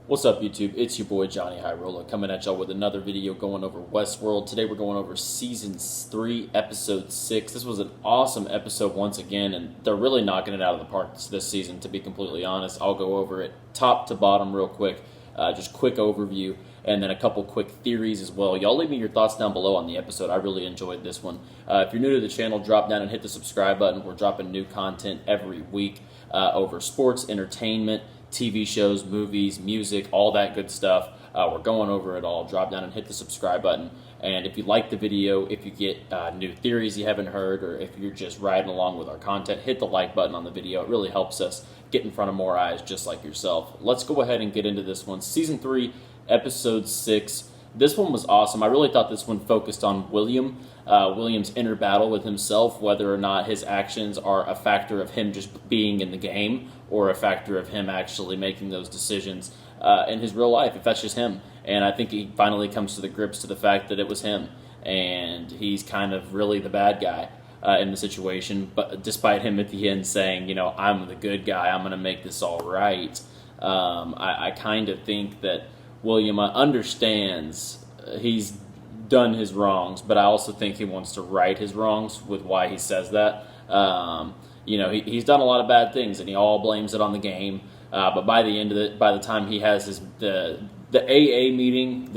What's up, YouTube? It's your boy Jonny Highrolla coming at y'all with another video going over Westworld. Today we're going over Season 3, Episode 6. This was an awesome episode once again, and they're really knocking it out of the park this season, to be completely honest. I'll go over it top to bottom real quick, just quick overview, and then a couple quick theories as well. Y'all leave me your thoughts down below on the episode. I really enjoyed this one. If you're new to the channel, drop down and hit the subscribe button. We're dropping new content every week over sports, entertainment, TV shows, movies, music, all that good stuff. We're going over it all. Drop down and hit the subscribe button. And if you like the video, if you get new theories you haven't heard, or if you're just riding along with our content, hit the like button on the video. It really helps us get in front of more eyes just like yourself. Let's go ahead and get into this one. Season 3, Episode 6. This one was awesome. I really thought this one focused on William's inner battle with himself, whether or not his actions are a factor of him just being in the game or a factor of him actually making those decisions in his real life, if that's just him. And I think he finally comes to the grips to the fact that it was him, and he's kind of really the bad guy in the situation, but despite him at the end saying, you know, I'm the good guy, I'm going to make this all right. I kind of think that William understands he's done his wrongs, but I also think he wants to right his wrongs with why he says that. You know, he's done a lot of bad things, and he all blames it on the game. But by the end of it, by the time he has the AA meeting,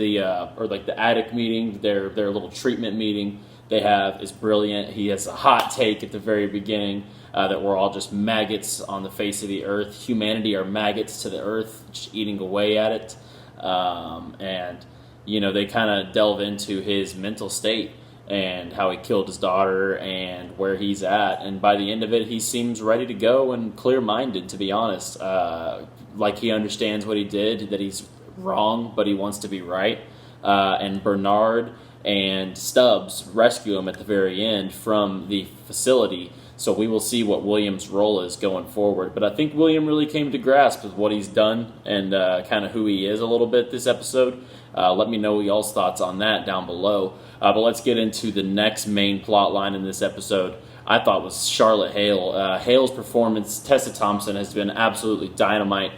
or like the addict meeting, their little treatment meeting they have is brilliant. He has a hot take at the very beginning that we're all just maggots on the face of the earth. Humanity are maggots to the earth, just eating away at it. And you know, they kind of delve into his mental state and how he killed his daughter and where he's at. And by the end of it, he seems ready to go and clear-minded, to be honest. Like he understands what he did, that he's wrong, but he wants to be right. And Bernard and Stubbs rescue him at the very end from the facility. So we will see what William's role is going forward. But I think William really came to grasp with what he's done and kind of who he is a little bit this episode. Let me know y'all's thoughts on that down below. But let's get into the next main plot line in this episode. I thought was Charlotte Hale. Hale's performance, Tessa Thompson, has been absolutely dynamite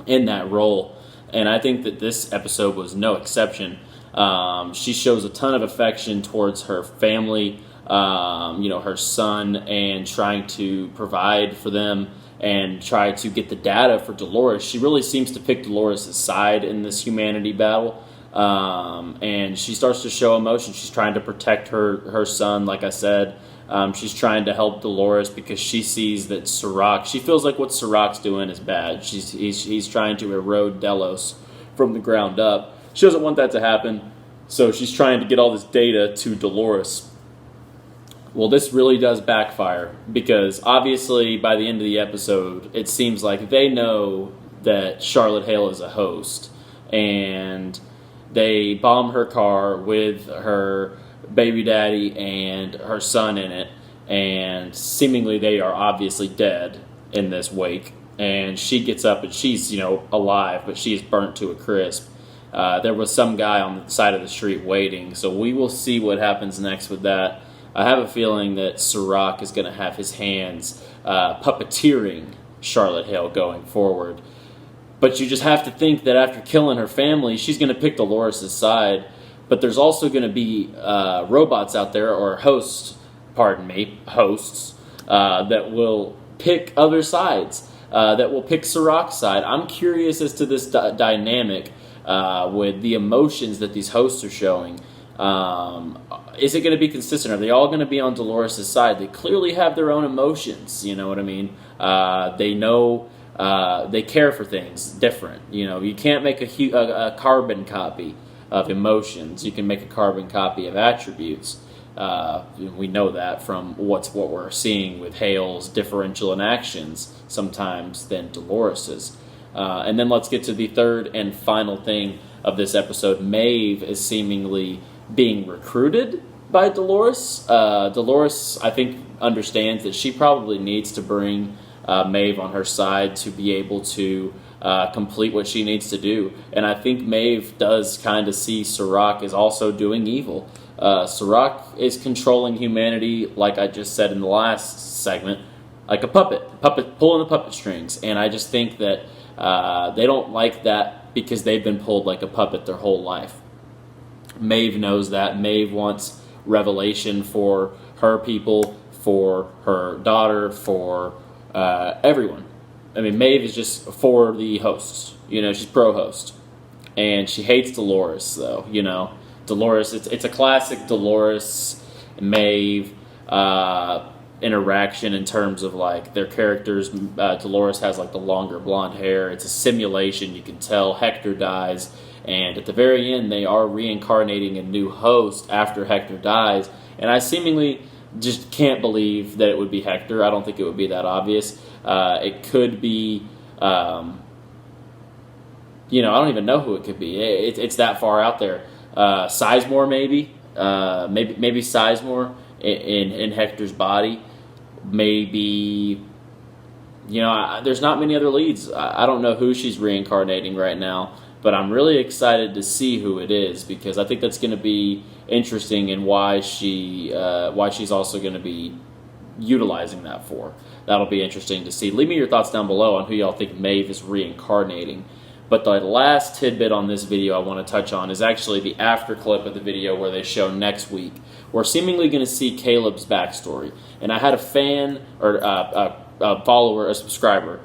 in that role. And I think that this episode was no exception. She shows a ton of affection towards her family, you know, her son, and trying to provide for them and try to get the data for Delores. She really seems to pick Dolores' side in this humanity battle, and she starts to show emotion. She's trying to protect her son, like I said. She's trying to help Delores because she sees that she feels like what Seracs doing is bad. He's trying to erode Delos from the ground up. She doesn't want that to happen, so she's trying to get all this data to Delores. Well, this really does backfire because obviously by the end of the episode, it seems like they know that Charlotte Hale is a host, and they bomb her car with her baby daddy and her son in it, and seemingly they are obviously dead in this wake. And she gets up and she's, you know, alive, but she is burnt to a crisp. There was some guy on the side of the street waiting, so we will see what happens next with that. I have a feeling that Serac is going to have his hands puppeteering Charlotte Hale going forward. But you just have to think that after killing her family, she's going to pick Dolores' side. But there's also going to be robots out there, or hosts, that will pick other sides, that will pick Serac's side. I'm curious as to this dynamic with the emotions that these hosts are showing. Is it going to be consistent? Are they all going to be on Dolores' side? They clearly have their own emotions, you know what I mean? They know, they care for things different. You know, you can't make a carbon copy of emotions. You can make a carbon copy of attributes. We know that from what we're seeing with Hale's differential in actions sometimes than Dolores's. And then let's get to the third and final thing of this episode. Maeve is seemingly being recruited by Delores. Delores, I think, understands that she probably needs to bring Maeve on her side to be able to complete what she needs to do. And I think Maeve does kind of see Serac as also doing evil. Serac is controlling humanity, like I just said in the last segment, like a puppet pulling the puppet strings. And I just think that they don't like that that because they've been pulled like a puppet their whole life. Maeve knows that. Maeve wants revelation for her people, for her daughter, for everyone. I mean, Maeve is just for the hosts. You know, she's pro-host. And she hates Delores, though. You know, Delores, it's a classic Delores, Maeve interaction in terms of, like, their characters. Delores has, like, the longer blonde hair. It's a simulation, you can tell. Hector dies. And at the very end, they are reincarnating a new host after Hector dies. And I seemingly just can't believe that it would be Hector. I don't think it would be that obvious. It could be, you know, I don't even know who it could be. It's that far out there. Sizemore, maybe. Maybe Sizemore in Hector's body. Maybe, you know, there's not many other leads. I don't know who she's reincarnating right now. But I'm really excited to see who it is because I think that's going to be interesting and why she's also going to be utilizing that for. That'll be interesting to see. Leave me your thoughts down below on who y'all think Maeve is reincarnating. But the last tidbit on this video I want to touch on is actually the after clip of the video where they show next week. We're seemingly going to see Caleb's backstory. And I had a fan or a follower, a subscriber,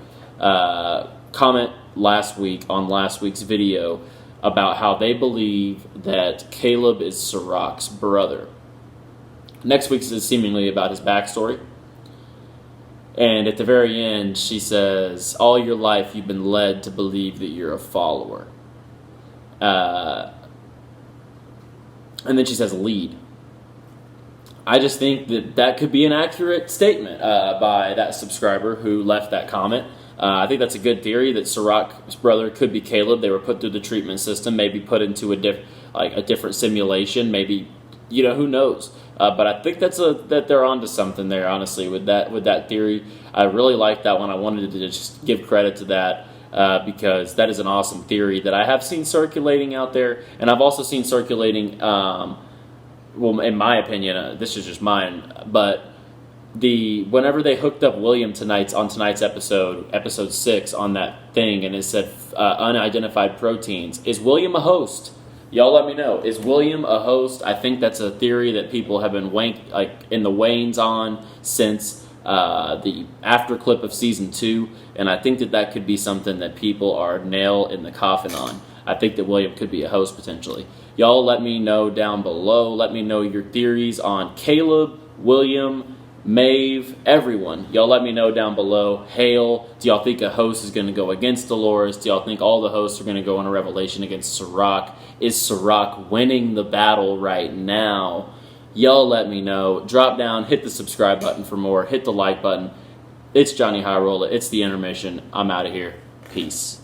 comment last week on last week's video about how they believe that Caleb is Seracs' brother. Next week's is seemingly about his backstory. And at the very end, she says, all your life you've been led to believe that you're a follower. And then she says, lead. I just think that that could be an accurate statement by that subscriber who left that comment. I think that's a good theory that Seracs' brother could be Caleb. They were put through the treatment system, maybe put into a different simulation, maybe, you know, who knows. But I think that they're onto something there, honestly, with that theory. I really like that one. I wanted to just give credit to that because that is an awesome theory that I have seen circulating out there, and I've also seen circulating. Well, in my opinion, this is just mine, but whenever they hooked up William on tonight's episode 6 on that thing, and it said unidentified proteins, is William a host? Y'all let me know. Is William a host? I think that's a theory that people have been in the wanes on since the after clip of season 2, and I think that could be something that people are nail in the coffin on. I think that William could be a host potentially. Y'all let me know down below. Let me know your theories on Caleb, William, Maeve, everyone. Y'all let me know down below. Hale, do y'all think a host is going to go against Delores? Do y'all think all the hosts are going to go in a revelation against Serac? Is Serac winning the battle right now? Y'all let me know. Drop down, hit the subscribe button for more. Hit the like button. It's Jonny Highrolla. It's the intermission. I'm out of here. Peace.